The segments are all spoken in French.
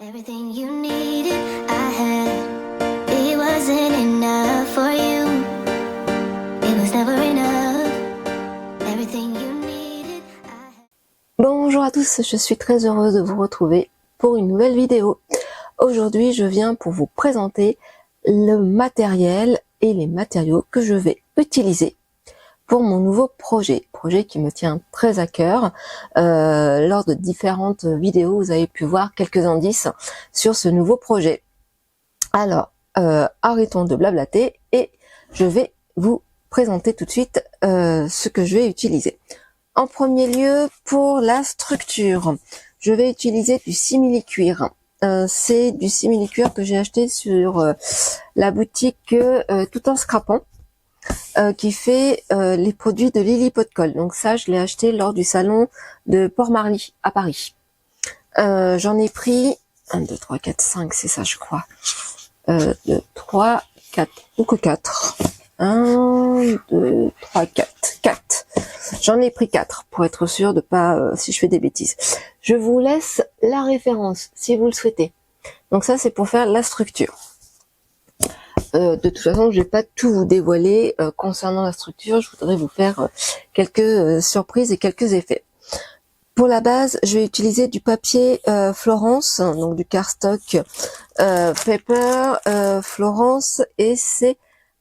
Everything you needed, I had. It wasn't enough for you. It was never enough. Everything you needed, I had. Bonjour à tous, je suis très heureuse de vous retrouver pour une nouvelle vidéo. Aujourd'hui, je viens pour vous présenter le matériel et les matériaux que je vais utiliser pour mon nouveau projet qui me tient très à cœur. Lors de différentes vidéos, vous avez pu voir quelques indices sur ce nouveau projet. Alors, arrêtons de blablater et je vais vous présenter tout de suite ce que je vais utiliser. En premier lieu, pour la structure, je vais utiliser du simili-cuir. C'est du simili-cuir que j'ai acheté sur la boutique Tout en scrapant, qui fait les produits de Lily Pot de Colle. Donc ça, je l'ai acheté lors du salon de Port-Marly à Paris. J'en ai pris 1, 2, 3, 4, 5, c'est ça je crois. 2, 3, 4, ou que 4. 1, 2, 3, 4. 4. J'en ai pris 4 pour être sûr de pas, si je fais des bêtises. Je vous laisse la référence si vous le souhaitez. Donc ça, c'est pour faire la structure. De toute façon, je vais pas tout vous dévoiler concernant la structure. Je voudrais vous faire quelques surprises et quelques effets. Pour la base, je vais utiliser du papier Florence, donc du cardstock Paper Florence, et c'est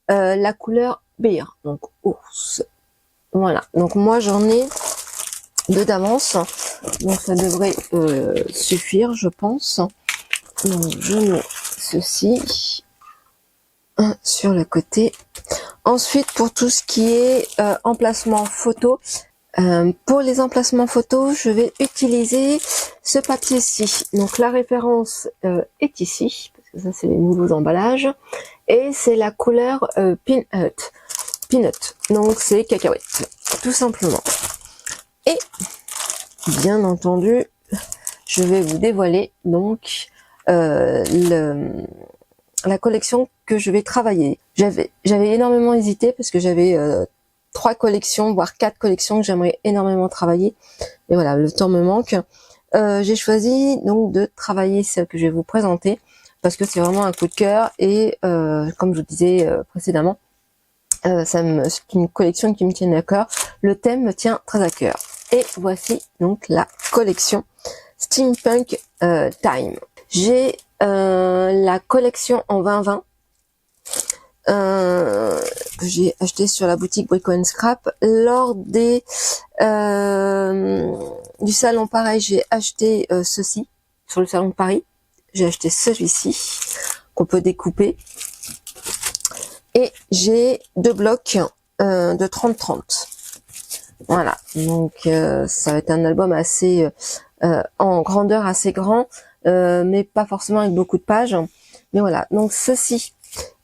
la couleur Beer, donc ours. Voilà, donc moi j'en ai 2 d'avance, donc ça devrait suffire, je pense. Donc je mets ceci sur le côté. Ensuite, pour tout ce qui est emplacement photo, pour les emplacements photos, je vais utiliser ce papier-ci. Donc la référence est ici, parce que ça c'est les nouveaux emballages, et c'est la couleur Peanut. Donc c'est cacahuète, tout simplement. Et bien entendu, je vais vous dévoiler donc la collection que je vais travailler. J'avais énormément hésité parce que j'avais 3 collections, voire 4 collections que j'aimerais énormément travailler. Et voilà, le temps me manque. J'ai choisi donc de travailler celle que je vais vous présenter parce que c'est vraiment un coup de cœur et comme je vous disais précédemment, c'est une collection qui me tient à cœur. Le thème me tient très à cœur. Et voici donc la collection Steampunk Time. J'ai la collection en 2020 que j'ai acheté sur la boutique Brico & Scrap. Lors des du salon pareil, j'ai acheté ceci sur le salon de Paris. J'ai acheté celui-ci qu'on peut découper. Et j'ai 2 blocs de 30-30. Voilà, donc ça va être un album assez en grandeur assez grand, mais pas forcément avec beaucoup de pages. Mais voilà, donc ceci,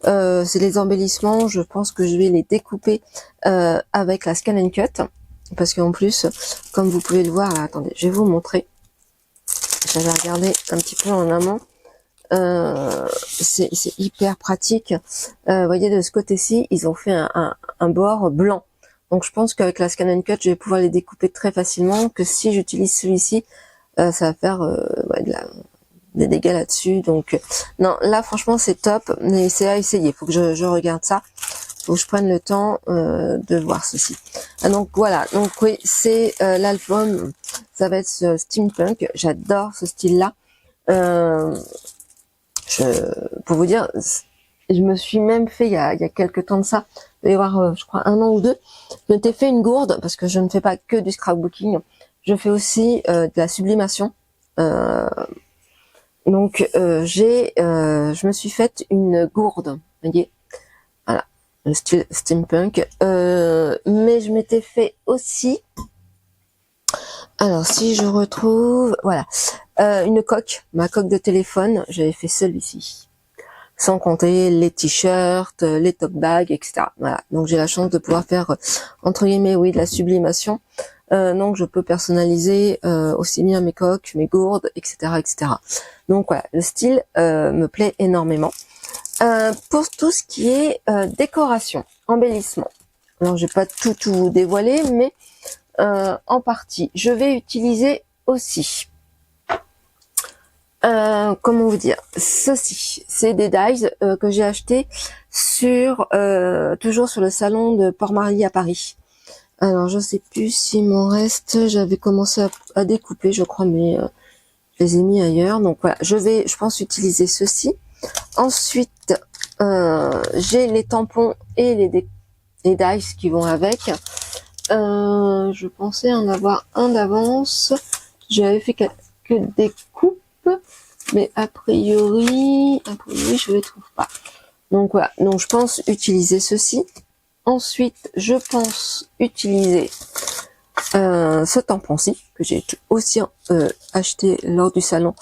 c'est les embellissements. Je pense que je vais les découper avec la Scan & Cut, parce qu'en plus, comme vous pouvez le voir, là, attendez, je vais vous montrer. J'avais regardé un petit peu en amont. C'est hyper pratique. Vous voyez, de ce côté-ci, ils ont fait un bord blanc. Donc je pense qu'avec la Scan & Cut, je vais pouvoir les découper très facilement, que si j'utilise celui-ci, ça va faire des dégâts là-dessus. Donc non, là franchement c'est top, mais c'est à essayer. Faut que je regarde ça. Faut que je prenne le temps de voir ceci. Donc voilà, donc oui, c'est l'album, ça va être ce steampunk. J'adore ce style-là. Pour vous dire, je me suis même fait il y a quelques temps de ça, il va y avoir je crois 1 an ou 2, je m'étais fait une gourde parce que je ne fais pas que du scrapbooking, je fais aussi de la sublimation. Donc je me suis faite une gourde, vous voyez, voilà, le style steampunk. Mais je m'étais fait aussi, alors si je retrouve, voilà, une coque, ma coque de téléphone, j'avais fait celui-ci. Sans compter les t-shirts, les tote bags, etc. Voilà. Donc j'ai la chance de pouvoir faire entre guillemets, oui, de la sublimation. Donc je peux personnaliser aussi bien mes coques, mes gourdes, etc., etc. Donc voilà, le style me plaît énormément. Pour tout ce qui est décoration, embellissement. Alors je vais pas tout vous dévoiler, mais en partie, je vais utiliser aussi Comment vous dire, ceci, c'est des dies que j'ai acheté sur toujours sur le salon de Port-Marie à Paris. Alors je sais plus s'il m'en reste, j'avais commencé à découper je crois, mais je les ai mis ailleurs. Donc voilà, je pense utiliser ceci. Ensuite j'ai les tampons et les dies qui vont avec. Je pensais en avoir un d'avance, j'avais fait que des coupes, mais a priori je les trouve pas. Donc voilà, donc je pense utiliser ceci. Ensuite je pense utiliser ce tampon-ci que j'ai aussi acheté lors du salon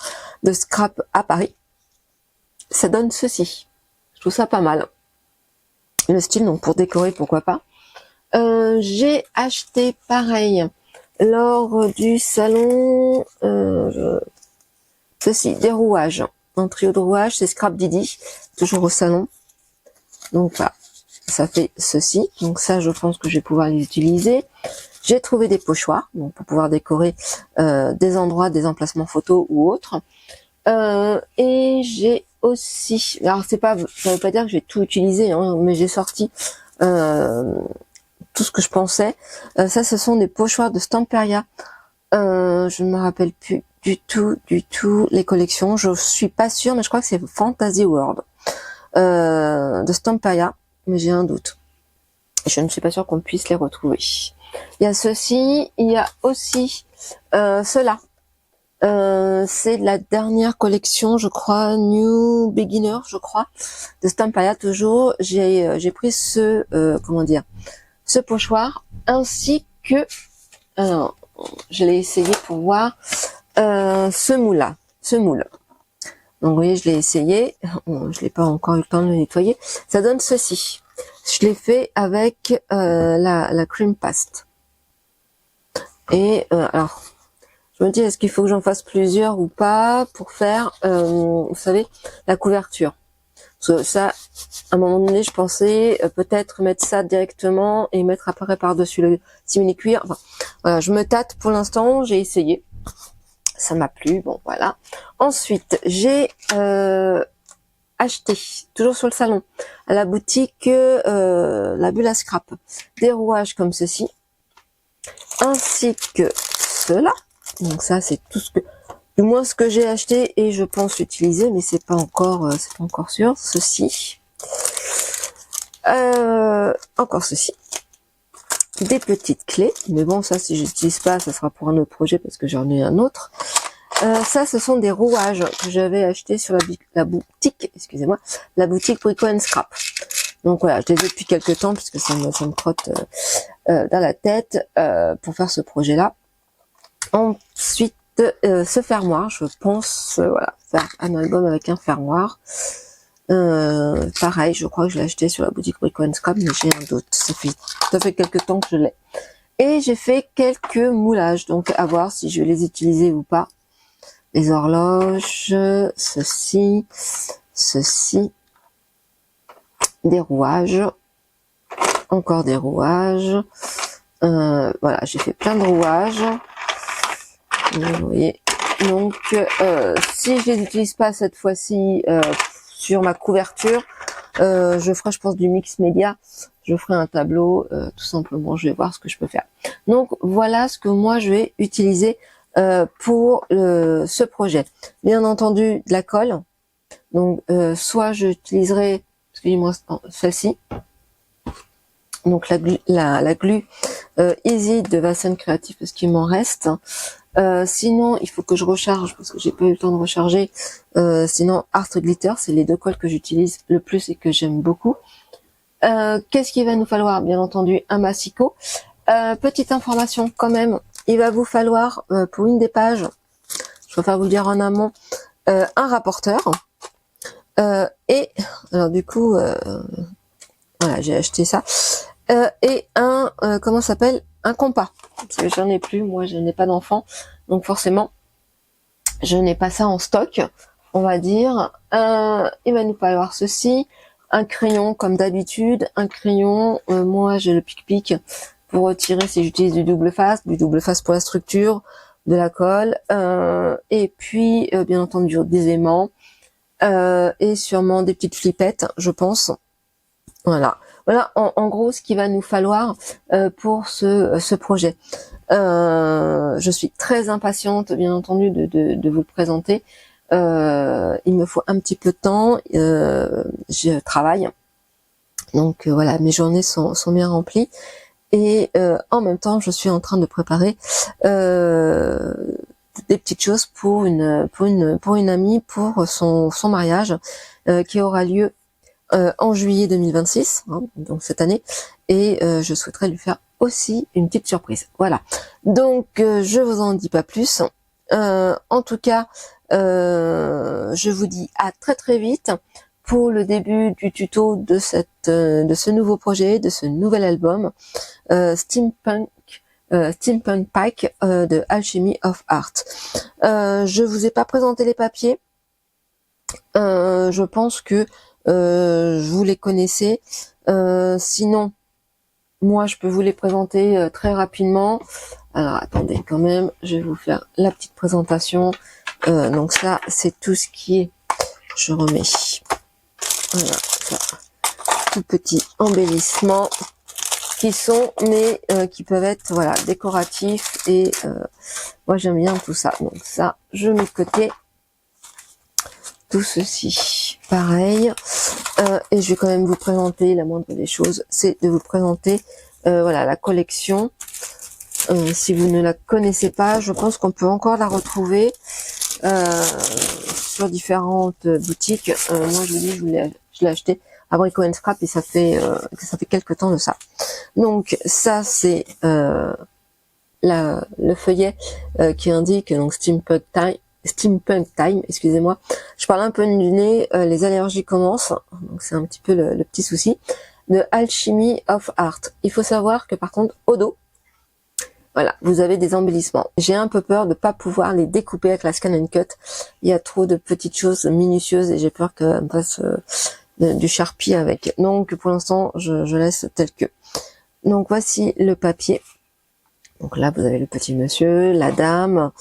de Scrap à Paris. Ça donne ceci, je trouve ça pas mal, le style, donc pour décorer pourquoi pas. J'ai acheté pareil lors du salon ceci, des rouages, un trio de rouages, c'est Scrap Didi, toujours au salon. Donc voilà, ça fait ceci, donc ça je pense que je vais pouvoir les utiliser. J'ai trouvé des pochoirs, donc pour pouvoir décorer des endroits, des emplacements photos ou autres. Et j'ai aussi, alors c'est pas, ça veut pas dire que j'ai tout utilisé, hein, mais j'ai sorti tout ce que je pensais. Ça, ce sont des pochoirs de Stamperia. Je ne me rappelle plus du tout les collections. Je suis pas sûre, mais je crois que c'est Fantasy World de Stamperia, mais j'ai un doute. Je ne suis pas sûre qu'on puisse les retrouver. Il y a ceci, il y a aussi cela. C'est de la dernière collection, je crois, New Beginner, je crois, de Stamperia toujours. J'ai pris ce comment dire, ce pochoir ainsi que alors, je l'ai essayé pour voir ce moule-là, ce moule. Donc vous voyez, je l'ai essayé, je l'ai pas encore eu le temps de le nettoyer. Ça donne ceci. Je l'ai fait avec la cream paste. Et alors, je me dis, est-ce qu'il faut que j'en fasse plusieurs ou pas pour faire, vous savez, la couverture. Parce que ça, à un moment donné, je pensais peut-être mettre ça directement et mettre après par-dessus le simili-cuir. Enfin, voilà, je me tâte pour l'instant, j'ai essayé. Ça m'a plu, bon voilà. Ensuite, j'ai acheté, toujours sur le salon, à la boutique la Bulle à Scrap, des rouages comme ceci, ainsi que cela. Donc ça, c'est tout ce que, du moins ce que j'ai acheté et je pense utiliser, mais c'est pas encore sûr. Ceci, encore ceci, des petites clés, mais bon ça si j'utilise pas, ça sera pour un autre projet parce que j'en ai un autre. Ça, ce sont des rouages que j'avais acheté sur la boutique, excusez-moi, la boutique Brico & Scrap. Donc voilà, je les ai depuis quelques temps puisque ça me trotte dans la tête pour faire ce projet-là. Ensuite, ce fermoir, je pense, voilà, faire un album avec un fermoir. Pareil, je crois que je l'ai acheté sur la boutique Brico & Scrap, mais j'ai un doute. Ça fait quelques temps que je l'ai. Et j'ai fait quelques moulages, donc à voir si je vais les utiliser ou pas. Les horloges, ceci, des rouages, encore des rouages. Voilà, j'ai fait plein de rouages. Vous voyez. Donc, si je les utilise pas cette fois-ci sur ma couverture, je ferai, je pense, du mix média. Je ferai un tableau, tout simplement. Je vais voir ce que je peux faire. Donc, voilà ce que moi je vais utiliser pour ce projet. Bien entendu, de la colle. Donc, soit j'utiliserai, excusez-moi, celle-ci. Donc la glue Easy de Vasen Creative parce qu'il m'en reste. Sinon, il faut que je recharge parce que j'ai pas eu le temps de recharger. Sinon, Art Glitter, c'est les deux colles que j'utilise le plus et que j'aime beaucoup. Qu'est-ce qu'il va nous falloir? Bien entendu, un massicot. Petite information quand même, il va vous falloir pour une des pages, je préfère vous le dire en amont, un rapporteur. Et alors du coup, voilà, j'ai acheté ça. Et un comment ça s'appelle, un compas, parce que j'en ai plus, moi je n'ai pas d'enfant, donc forcément je n'ai pas ça en stock, on va dire. Il va nous falloir ceci, un crayon comme d'habitude, un crayon, moi j'ai le pic-pic pour retirer si j'utilise du double face pour la structure, de la colle, et puis bien entendu des aimants, et sûrement des petites flippettes, je pense. Voilà, en gros ce qu'il va nous falloir pour ce projet. Je suis très impatiente, bien entendu, de vous le présenter. Il me faut un petit peu de temps, je travaille, donc voilà, mes journées sont bien remplies, et en même temps je suis en train de préparer des petites choses pour une amie, pour son mariage qui aura lieu en juillet 2026, hein, donc cette année, et je souhaiterais lui faire aussi une petite surprise. Voilà, donc je vous en dis pas plus. En tout cas, je vous dis à très très vite pour le début du tuto de ce nouveau projet, de ce nouvel album Steampunk Pack de Alchemy of Art. Je vous ai pas présenté les papiers. Je pense que vous les connaissez. Sinon, moi je peux vous les présenter très rapidement. Alors attendez quand même, je vais vous faire la petite présentation. Donc ça, c'est tout ce qui est, je remets, voilà, ça, tout petit embellissement qui sont, mais qui peuvent être, voilà, décoratifs, et moi j'aime bien tout ça. Donc ça, je mets de côté. Tout ceci, pareil. Et je vais quand même vous présenter, la moindre des choses, c'est de vous présenter, voilà, la collection. Si vous ne la connaissez pas, je pense qu'on peut encore la retrouver sur différentes boutiques. Moi, je vous dis, je l'ai acheté à Brico & Scrap, et ça fait quelques temps de ça. Donc ça, c'est le feuillet qui indique donc Steampunk Time, excusez-moi. Je parle un peu du nez, les allergies commencent, donc c'est un petit peu le petit souci. De Alchemy of Art. Il faut savoir que par contre, au dos, voilà, vous avez des embellissements. J'ai un peu peur de pas pouvoir les découper avec la Scan and Cut. Il y a trop de petites choses minutieuses et j'ai peur que me fasse du Sharpie avec. Donc pour l'instant, je laisse tel que. Donc voici le papier. Donc là, vous avez le petit monsieur, la dame,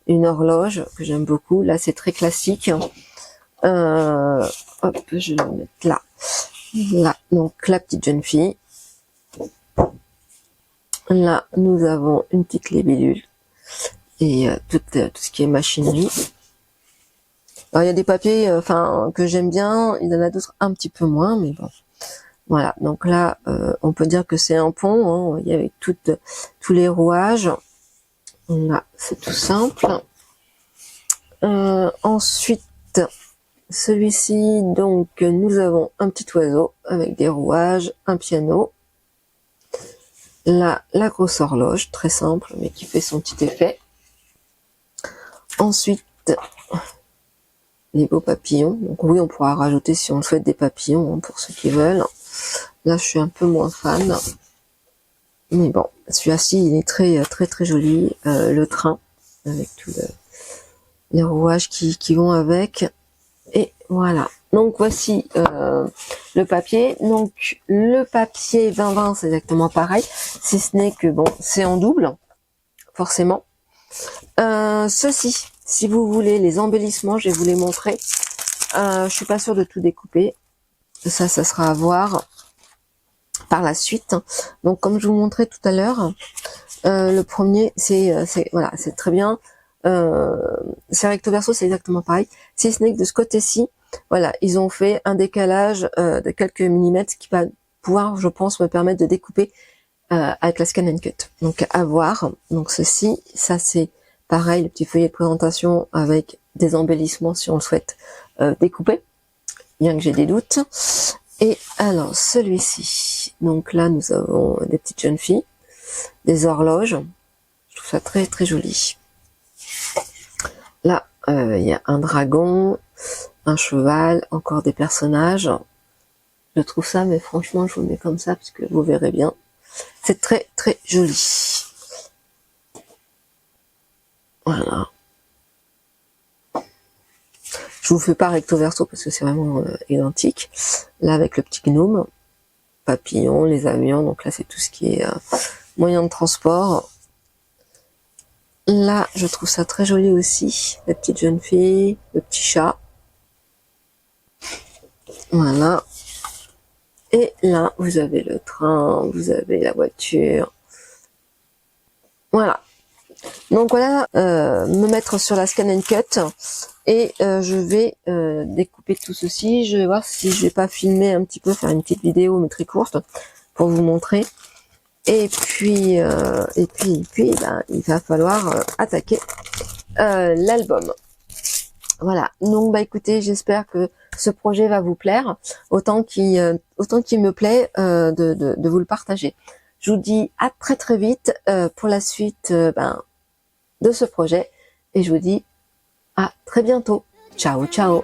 une horloge que j'aime beaucoup. Là, c'est très classique. Hop, je vais le mettre là. Là, donc la petite jeune fille. Là, nous avons une petite libellule et tout ce qui est machinerie. Alors, il y a des papiers, que j'aime bien. Il y en a d'autres un petit peu moins, mais bon. Voilà. Donc là, on peut dire que c'est un pont. Hein, il y avait tous les rouages. Là, c'est tout simple. Ensuite, celui-ci, donc, nous avons un petit oiseau avec des rouages, un piano. Là, la grosse horloge, très simple, mais qui fait son petit effet. Ensuite, les beaux papillons. Donc oui, on pourra rajouter, si on le souhaite, des papillons, hein, pour ceux qui veulent. Là, je suis un peu moins fan. Mais bon, celui-ci, il est très très très joli. Le train, avec tous les rouages qui vont avec. Et voilà. Donc voici le papier. Donc le papier 2020, c'est exactement pareil, si ce n'est que bon, c'est en double, forcément. Ceci, si vous voulez les embellissements, je vais vous les montrer. Je suis pas sûre de tout découper. Ça sera à voir par la suite. Donc comme je vous montrais tout à l'heure, le premier, c'est voilà, c'est très bien. C'est recto verso, c'est exactement pareil. Si ce n'est que de ce côté-ci, voilà, ils ont fait un décalage de quelques millimètres qui va pouvoir, je pense, me permettre de découper avec la Scan and Cut. Donc à voir. Donc ceci, ça c'est pareil, le petit feuillet de présentation avec des embellissements si on le souhaite découper, bien que j'ai des doutes. Et alors celui-ci, donc là nous avons des petites jeunes filles, des horloges. Je trouve ça très très joli. Là, il y a un dragon, un cheval, encore des personnages. Je trouve ça, mais franchement, je vous le mets comme ça parce que vous verrez bien. C'est très très joli. Voilà. Je vous fais pas recto verso parce que c'est vraiment identique. Là, avec le petit gnome, papillon, les avions. Donc là, c'est tout ce qui est moyen de transport. Là, je trouve ça très joli aussi. La petite jeune fille, le petit chat. Voilà. Et là, vous avez le train, vous avez la voiture. Voilà. Donc voilà, me mettre sur la Scan and Cut et je vais découper tout ceci. Je vais voir si je vais pas filmer un petit peu, faire une petite vidéo mais très courte pour vous montrer. Et puis ben, il va falloir attaquer l'album. Voilà. Donc bah écoutez, j'espère que ce projet va vous plaire autant qu'il me plaît de vous le partager. Je vous dis à très très vite pour la suite de ce projet et je vous dis à très bientôt. Ciao ciao.